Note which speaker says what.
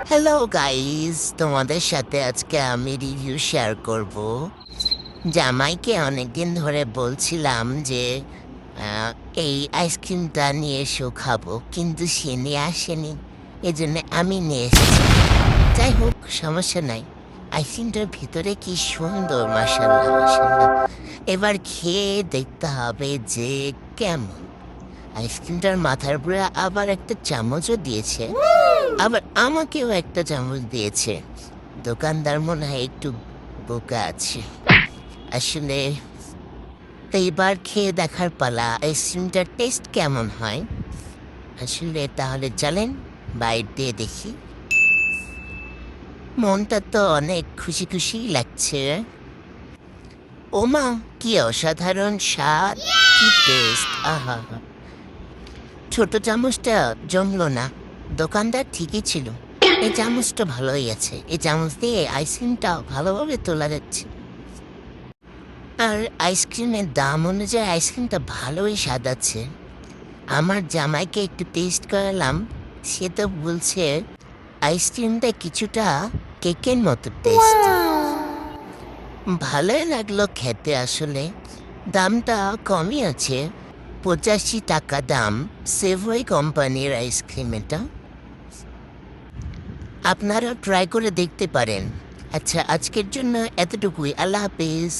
Speaker 1: Hello guys, তোমাদের সাথে আজকে আমি রিভিউ শেয়ার করব। জামাইকে অনেকদিন ধরে বলছিলাম যে আহ, এই আইসক্রিমটা নিয়ে এসো খাবো, কিন্তু সে নিয়ে আসেনি। এজন্য আমি নিয়ে এসেছি। যাই হোক, সমস্যা নাই। আইসক্রিমটার ভিতরে কি সুন্দর, মাশাল্লাহ মাশাল্লাহ। এবার খেয়ে দেখতে হবে যে কেমন। আইসক্রিমটার মাথার উপরে আবার একটা চামচও দিয়েছে, আবার আমাকেও একটা চামচ দিয়েছে। দোকানদার মনে হয় একটু বোকা আছে আসলে। এইবার খেয়ে দেখার পালা, আইসক্রিমটার টেস্ট কেমন হয় আসলে। তাহলে চলেন বাইরে দিয়ে দেখি। মনটা তো অনেক খুশি খুশি লাগছে। ওমা, কি অসাধারণ স্বাদ, কি টেস্ট! আহা, ছোট চামচটা জমলো না। দোকানদার ঠিকই ছিল, এই চামচটা ভালোই আছে। এই চামচ দিয়ে আইসক্রিমটা ভালোভাবে তোলা যাচ্ছে। আর আইসক্রিমের দাম অনুযায়ী আইসক্রিমটা ভালোই স্বাদ আছে। আমার জামাইকে একটু টেস্ট করালাম, সে তো বলছে আইসক্রিমটা কিছুটা কেকের মতো টেস্ট। ভালোই লাগলো খেতে আসলে। দামটা কমই আছে, 85 টাকা দাম। সেভওয়ে কোম্পানির আইসক্রিম এটা। আপনারা ট্রাই করে দেখতে পারেন। আচ্ছা, আজকের জন্য এতটুকুই। আল্লাহ হাফিজ।